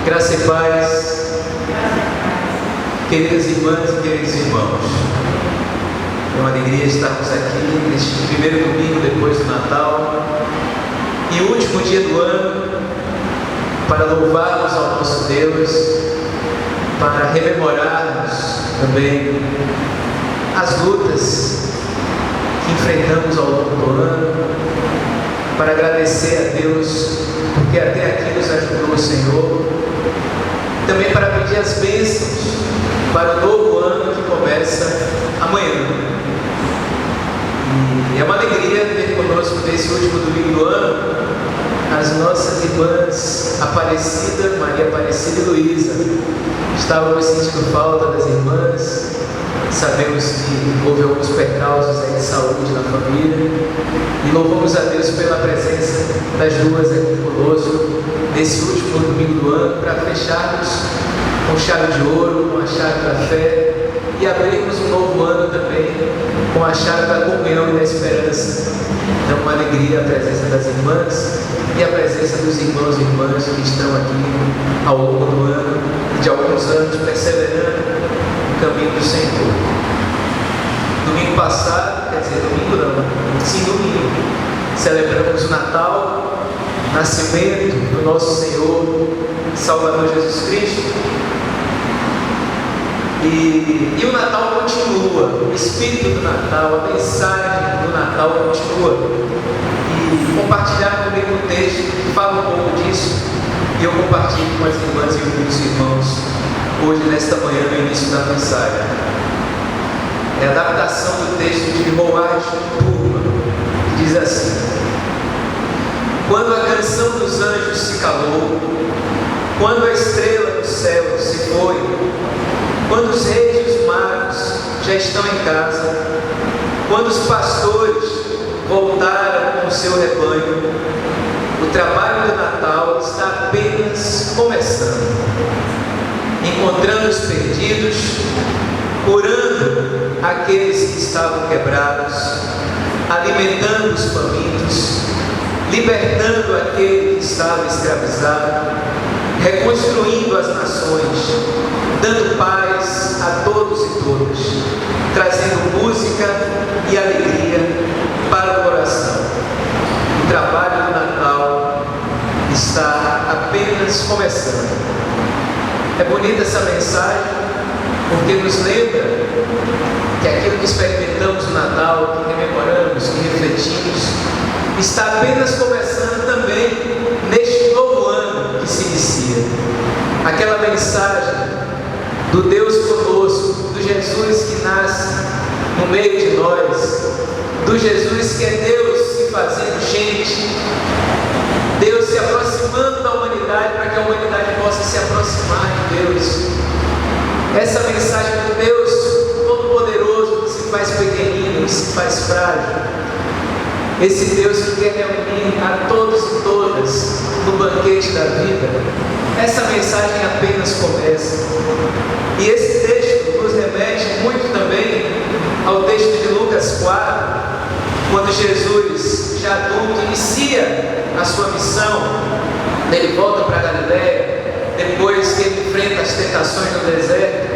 Graça e paz, queridas irmãs e queridos irmãos. É uma alegria estarmos aqui neste primeiro domingo depois do Natal e o último dia do ano para louvarmos ao nosso Deus, para rememorarmos também as lutas que enfrentamos ao longo do ano, para agradecer a Deus porque até aqui nos ajudou o Senhor, também para pedir as bênçãos para o novo ano que começa amanhã. E é uma alegria ter conosco nesse último domingo do ano as nossas irmãs Aparecida, Maria Aparecida e Luísa. Estávamos sentindo falta das irmãs, sabemos que houve alguns percalços aí de saúde na família e louvamos a Deus pela presença das duas aqui conosco nesse último domingo do ano para fecharmos com chave de ouro, com a chave da fé e abrirmos um novo ano também com a chave da comunhão e da esperança. Então, uma alegria a presença das irmãs e a presença dos irmãos e irmãs que estão aqui ao longo do ano e de alguns anos perseverando no caminho do Senhor. Domingo passado, quer dizer, domingo não, sim, domingo, celebramos o Natal, o nascimento do nosso Senhor Salvador Jesus Cristo. E o Natal continua, o espírito do Natal, a mensagem do Natal continua. E compartilhar comigo um texto que fala um pouco disso, e eu compartilho com as irmãs e os irmãos hoje, nesta manhã, no início da mensagem. É a adaptação do texto de Howard Thurman, que diz assim: quando a canção dos anjos se calou, quando a estrela do céu se foi, quando os reis e os magos já estão em casa, quando os pastores voltaram com o seu rebanho, o trabalho do Natal está apenas começando, encontrando os perdidos, curando aqueles que estavam quebrados, alimentando os famintos, libertando aquele que estava escravizado, reconstruindo as nações, dando paz a todos e todas, trazendo música e alegria para o coração. O trabalho do Natal está apenas começando. É bonita essa mensagem, porque nos lembra que aquilo que experimentamos no Natal, que rememoramos, que refletimos, está apenas começando também neste novo ano que se inicia. Aquela mensagem do Deus conosco, do Jesus que nasce no meio de nós, do Jesus que é Deus se fazendo gente, Deus se aproximando da humanidade para que a humanidade possa se aproximar de Deus. Essa mensagem do Deus Todo-Poderoso que se faz pequenino, que se faz frágil. Esse Deus que quer reunir a todos e todas no banquete da vida. Essa mensagem apenas começa. E esse texto nos remete muito também ao texto de Lucas 4, quando Jesus, já adulto, inicia a sua missão. Ele volta para Galiléia, depois que ele enfrenta as tentações no deserto,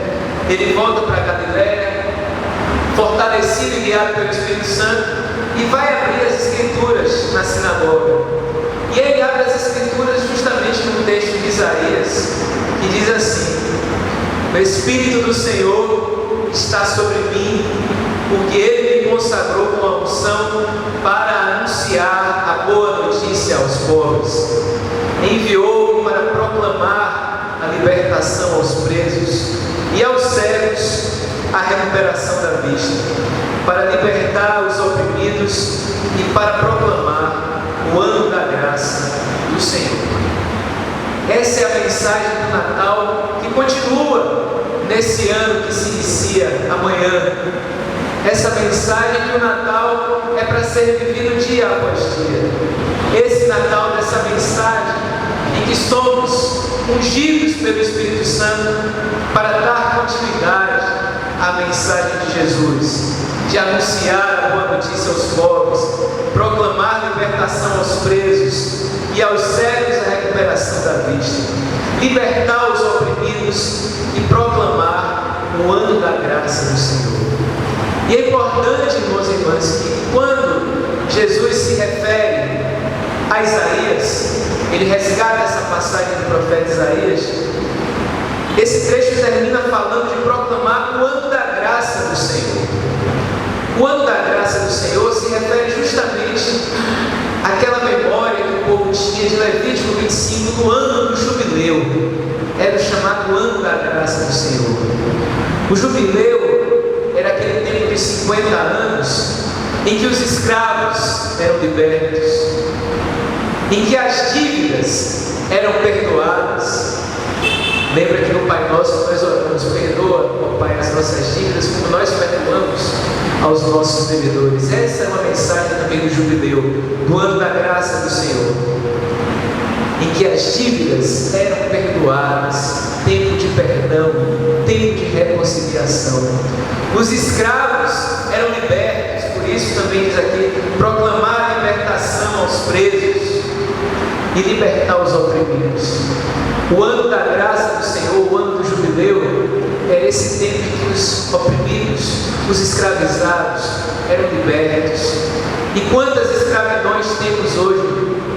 ele volta para Galiléia, fortalecido e guiado pelo Espírito Santo, e vai abrir as Escrituras na sinagoga. E ele abre as Escrituras justamente no texto de Isaías, que diz assim: o Espírito do Senhor está sobre mim, porque Ele me consagrou com a unção para anunciar a boa notícia aos pobres. Enviou-me para proclamar a libertação aos presos e aos cegos a recuperação da vista, para libertar os oprimidos e para proclamar o ano da graça do Senhor. Essa é a mensagem do Natal que continua nesse ano que se inicia amanhã. Essa mensagem que o Natal é para ser vivido dia após dia. Esse Natal dessa mensagem em que somos ungidos pelo Espírito Santo para dar continuidade à mensagem de Jesus, de anunciar a boa notícia aos pobres, proclamar libertação aos presos, e aos cegos a recuperação da vista, libertar os oprimidos e proclamar o ano da graça do Senhor. E é importante, irmãos e irmãs, que quando Jesus se refere a Isaías, ele resgata essa passagem do profeta Isaías, esse trecho termina falando de proclamar o ano da graça do Senhor. O ano da graça do Senhor se refere justamente àquela memória que o povo tinha de Levítico 25, no ano do jubileu. Era o chamado ano da graça do Senhor. O jubileu era aquele tempo de 50 anos em que os escravos eram libertos, em que as dívidas eram perdoadas. Lembra que no Pai Nosso nós oramos: perdoa, ó Pai, as nossas dívidas, como nós perdoamos aos nossos devedores. Essa é uma mensagem também do jubileu, do ano da graça do Senhor, em que as dívidas eram perdoadas, tempo de perdão, tempo de reconciliação. Os escravos eram libertos, por isso também diz aqui: proclamar a libertação aos presos e libertar os oprimidos. O ano da graça do Senhor, o ano do jubileu, é esse tempo em que os oprimidos, os escravizados eram libertos. E quantas escravidões temos hoje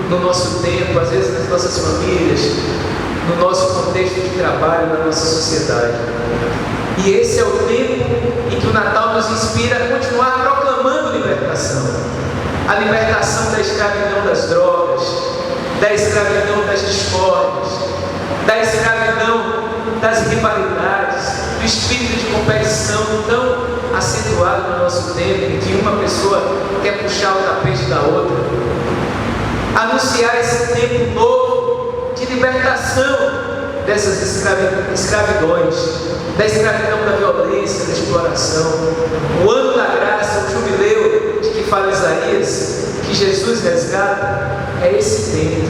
no nosso tempo, às vezes nas nossas famílias, no nosso contexto de trabalho, na nossa sociedade. E esse é o tempo em que o Natal nos inspira a continuar proclamando libertação. A libertação da escravidão das drogas, da escravidão das discórdias, da escravidão das rivalidades, do espírito de competição tão acentuado no nosso tempo, em que uma pessoa quer puxar o tapete da outra. Anunciar esse tempo novo de libertação dessas escravidões, da escravidão da violência, da exploração. O ano da graça, o jubileu de que fala Isaías, que Jesus resgata, é esse tempo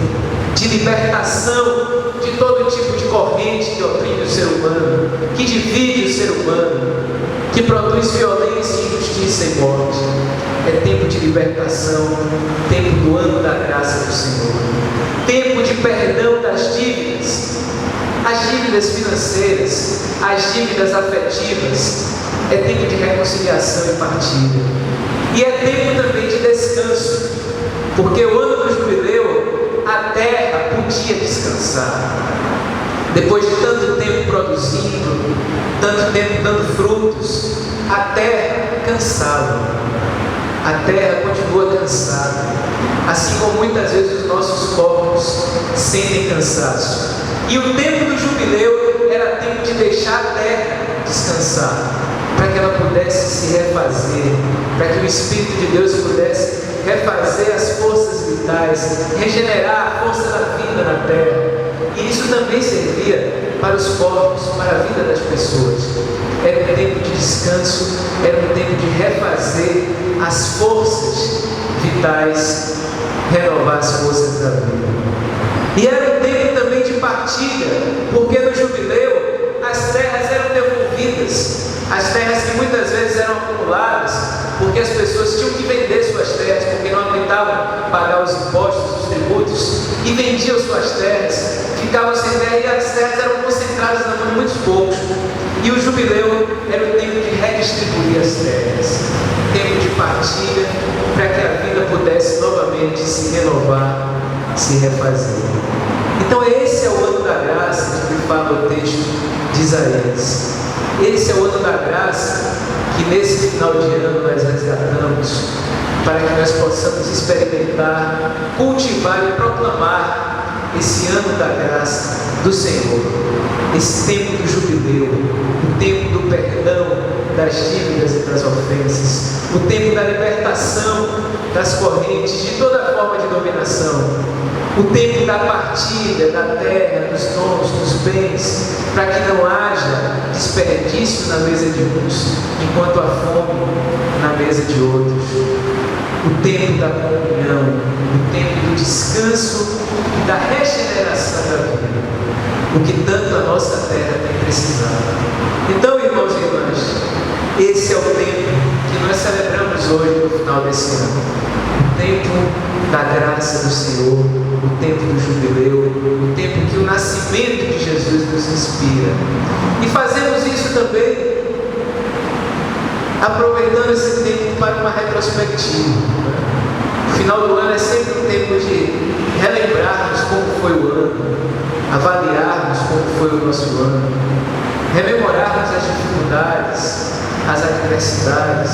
de libertação de todo tipo de corrente que oprime o ser humano, que divide o ser humano, que produz violência, injustiça e morte. É tempo de libertação, tempo do ano da graça do Senhor, tempo de perdão das dívidas, as dívidas financeiras, as dívidas afetivas. É tempo de reconciliação e partilha. E é tempo também de descanso, porque o ano do jubileu, a terra podia descansar. Depois de tanto tempo produzindo, tanto tempo dando frutos, a terra cansava. A terra continua cansada, assim como muitas vezes os nossos corpos sentem cansaço. E o tempo do jubileu era tempo de deixar a terra descansar, para que ela pudesse se refazer, para que o Espírito de Deus pudesse refazer as forças vitais, regenerar a força da vida na terra. E isso também servia para os corpos, para a vida das pessoas. Era um tempo de descanso, era um tempo de refazer as forças vitais, renovar as forças da vida. E era um tempo também de partilha, porque no jubileu as terras eram devolvidas, as terras que muitas vezes eram acumuladas, porque as pessoas tinham que vender suas terras, porque não aguentavam pagar os impostos, os tributos, e vendiam suas terras, ficavam sem terra, e as terras eram concentradas na mão de muitos poucos. E o jubileu era o tempo de redistribuir as terras, tempo de partilha, para que a vida pudesse novamente se renovar, se refazer. Então esse é o ano da graça de que fala o texto de Isaías. Esse é o ano da graça que nesse final de ano nós resgatamos, para que nós possamos experimentar, cultivar e proclamar esse ano da graça do Senhor, esse tempo do jubileu, o tempo do perdão das dívidas e das ofensas, o tempo da libertação das correntes de toda forma de dominação, o tempo da partilha da terra, dos dons, dos bens, para que não haja desperdício na mesa de uns, enquanto há fome na mesa de outros. O tempo da comunhão, o tempo do descanso e da regeneração da vida, o que tanto a nossa terra tem precisado. Então, irmãos e irmãs, esse é o tempo que nós celebramos hoje no final desse ano. O tempo da graça do Senhor, o o tempo do jubileu, o tempo que o nascimento de Jesus nos inspira. E fazemos isso também aproveitando esse tempo para uma retrospectiva. O final do ano é sempre um tempo de relembrarmos como foi o ano, avaliarmos como foi o nosso ano, rememorarmos as dificuldades, as adversidades,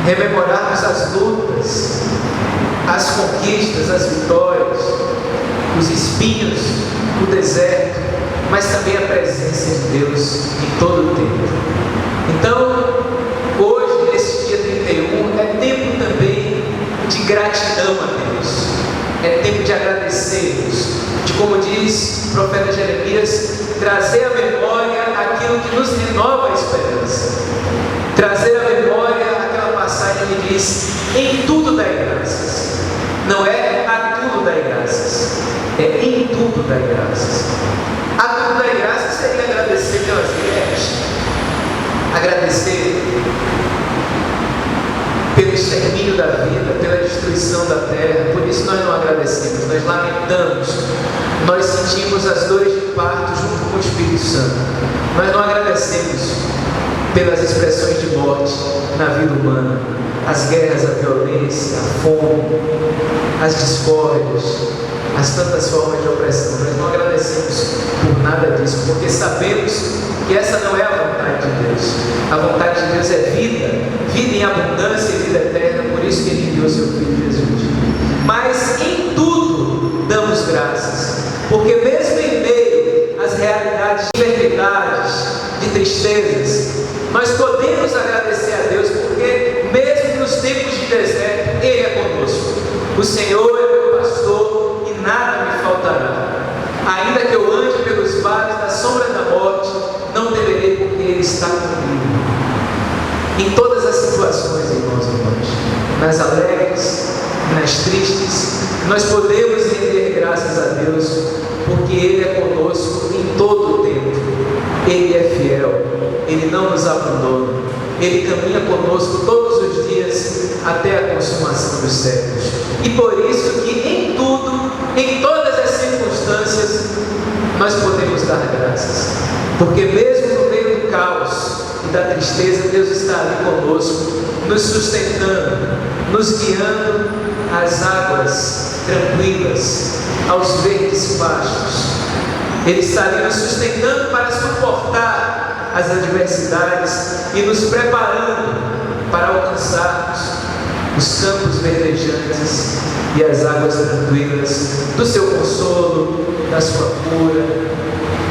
rememorarmos as lutas, as conquistas, as vitórias, os espinhos, o deserto, mas também a presença de Deus em todo o tempo. Então, hoje, nesse dia 31, é tempo também de gratidão a Deus, é tempo de agradecermos, de, como diz o profeta Jeremias, trazer à memória aquilo que nos renova a esperança, trazer à memória aquela passagem que diz: em tudo dai graças. Não é a tudo dai graças, é em tudo dai graças. A tudo dai graças seria agradecer pelas guerras, agradecer pelo extermínio da vida, pela destruição da terra. Por isso nós não agradecemos, nós lamentamos, nós sentimos as dores de parto junto com o Espírito Santo. Nós não agradecemos pelas expressões de morte na vida humana, as guerras, a violência, a fome, as discórdias, as tantas formas de opressão. Nós não agradecemos por nada disso, porque sabemos que essa não é a vontade de Deus. A vontade de Deus é vida, vida em abundância e vida eterna. Por isso que Ele enviou seu Filho Jesus. Mas em tudo damos graças, porque mesmo em meio às realidades de enfermidades, de tristezas, nós podemos agradecer a Deus, porque mesmo nos tempos de deserto, Ele é conosco. O Senhor é meu pastor e nada me faltará. Ainda que eu ande pelos vales da sombra da morte, não temerei, porque Ele está comigo. Em todas as situações, irmãos e irmãs, nas alegres, nas tristes, nós podemos render graças a Deus, porque Ele é conosco em todo o tempo. Ele é fiel, Ele não nos abandona, Ele caminha conosco todos os dias até a consumação dos séculos. E por isso que em tudo, em todas as circunstâncias, nós podemos dar graças, porque mesmo no meio do caos e da tristeza, Deus está ali conosco, nos sustentando, nos guiando às águas tranquilas, aos verdes pastos. Ele está ali nos sustentando para suportar as adversidades e nos preparando para alcançarmos os campos verdejantes e as águas tranquilas do seu consolo, da sua cura,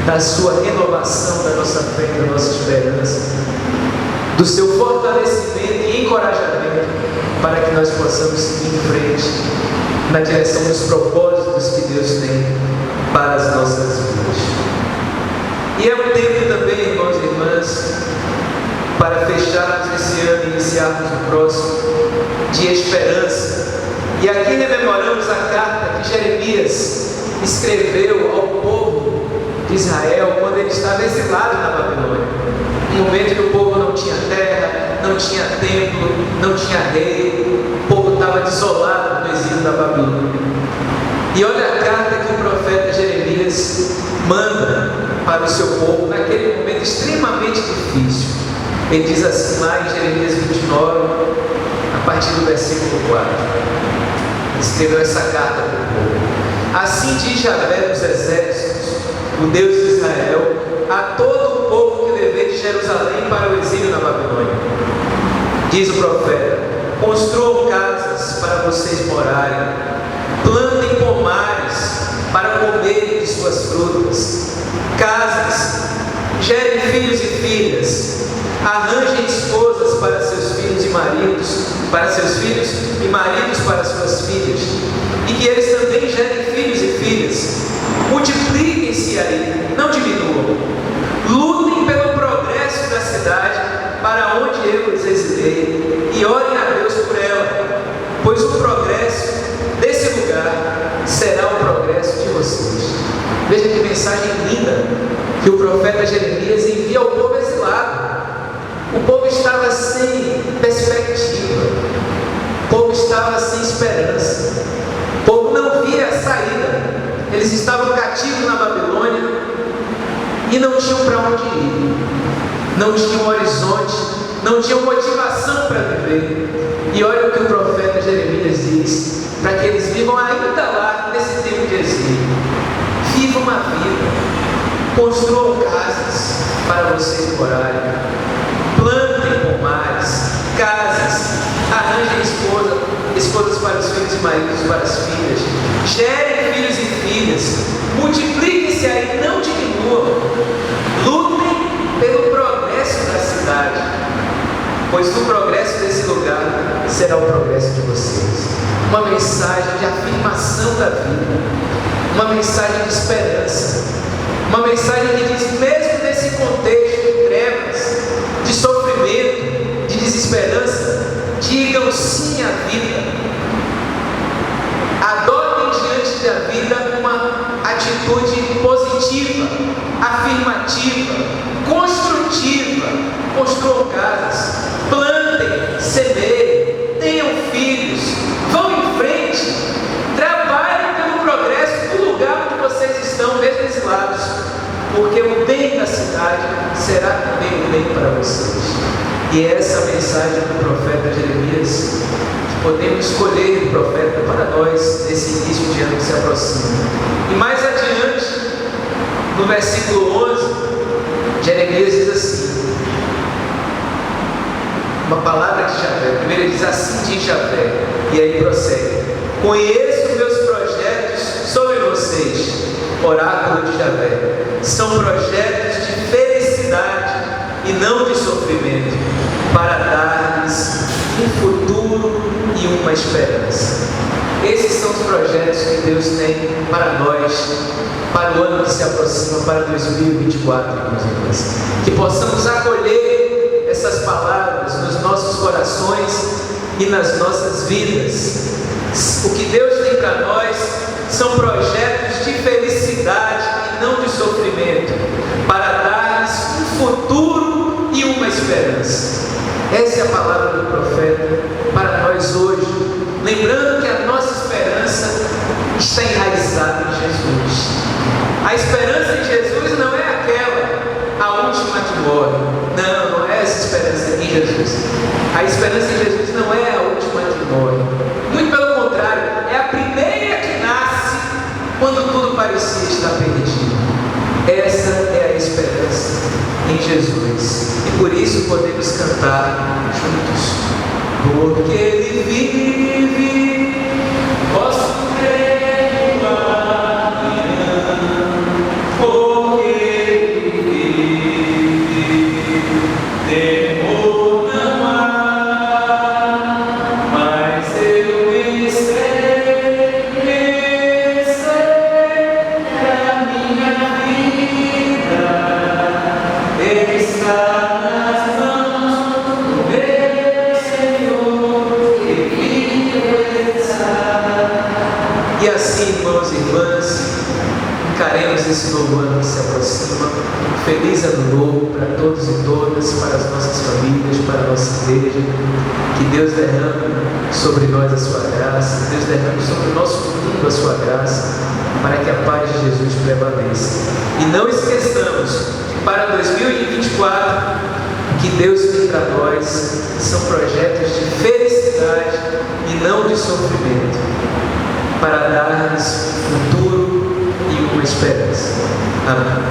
da sua renovação da nossa fé e da nossa esperança, do seu fortalecimento e encorajamento para que nós possamos seguir em frente na direção dos propósitos que Deus tem para as nossas vidas. E é um tempo também, irmãos e irmãs, para fecharmos esse ano e iniciarmos o próximo, de esperança. E aqui rememoramos a carta que Jeremias escreveu ao povo de Israel quando ele estava exilado na Babilônia. Um momento que o povo não tinha terra, não tinha templo, não tinha rei, o povo estava desolado no exílio da Babilônia. E olha a carta que o profeta Jeremias manda para o seu povo naquele momento extremamente difícil. Ele diz assim lá em Jeremias 29, a partir do versículo 4. Ele escreveu essa carta para o povo. Assim diz Javé dos exércitos, o Deus de Israel, a todo o povo que levei de Jerusalém para o exílio na Babilônia. Diz o profeta: construam casas para vocês morarem, plantem pomares para comerem de suas frutas, casas, gerem filhos e filhas, arranjem esposas para seus filhos e maridos, para seus filhos e maridos para suas filhas, e que eles também gerem filhos e filhas. Multipliquem-se aí, não diminuam. Lutem pelo progresso da cidade para onde eu os exilei, e orem a Deus por ela, pois o progresso desse lugar será o progresso de vocês. Veja que mensagem linda que o profeta Jeremias envia ao povo exilado. O povo estava sem perspectiva, o povo estava sem esperança, o povo não via a eles estavam cativos na Babilônia e não tinham para onde ir, não tinham horizonte, não tinham motivação para viver. E olha o que o profeta Jeremias diz, para que eles vivam ainda lá, nesse tempo de exílio. Vivam uma vida, construam casas para vocês morarem, plantem pomares, casas, arranjem esposas para os filhos e maridos para as filhas, gerem filhos e filhas, multipliquem-se aí, não diminuam, lutem pelo progresso da cidade, pois o progresso desse lugar será o progresso de vocês. Uma mensagem de afirmação da vida, uma mensagem de esperança, uma mensagem que diz, mesmo nesse contexto de trevas, de sofrimento, de desesperança, digam sim à vida, adotem diante da vida uma atitude positiva, afirmativa, construtiva. Construam casas, plantem, semeiem, tenham filhos, vão em frente, trabalhem pelo progresso do lugar onde vocês estão, mesmo exilados, porque o bem da cidade será também o bem para vocês. E é essa mensagem do profeta Jeremias que podemos escolher o profeta para nós nesse início de ano que se aproxima. E mais adiante, no versículo 11, Jeremias diz assim, uma palavra de Javé. Primeiro ele diz, assim diz Javé, e aí prossegue, conheço meus projetos sobre vocês, oráculo de Javé, são projetos de felicidade e não de sofrimento, para dar-lhes um futuro e uma esperança. Esses são os projetos que Deus tem para nós, para o ano que se aproxima, para 2024, meus irmãos. Que possamos acolher essas palavras nos nossos corações e nas nossas vidas. O que Deus tem para nós são projetos de felicidade e não de sofrimento, para dar-lhes um futuro e uma esperança. Essa é a palavra do profeta para nós hoje, lembrando que a nossa esperança está enraizada em Jesus. A esperança em Jesus não é aquela, a última que morre. Não é essa esperança em Jesus. A esperança em Jesus não é a última que morre. Muito pelo contrário, é a primeira que nasce quando tudo parecia estar perdido. Essa é a esperança em Jesus. E por isso podemos cantar juntos. Porque Ele vive, posso crer no amanhã. Porque Ele vive, temor não há. Mas eu pensei que a minha vida está nas mãos do meu Senhor, que me liberta. E assim, irmãos e irmãs, encaremos esse novo ano que se aproxima. Feliz ano novo para todos e todas, para as nossas famílias, para a nossa igreja. Que Deus derrame sobre nós a sua graça, Deus derrame sobre o nosso mundo a sua graça, para que a paz de Jesus prevaleça. E não esqueçamos que para 2024, o que Deus tem para nós são projetos de felicidade e não de sofrimento, para dar-lhes um futuro e uma esperança. Amém.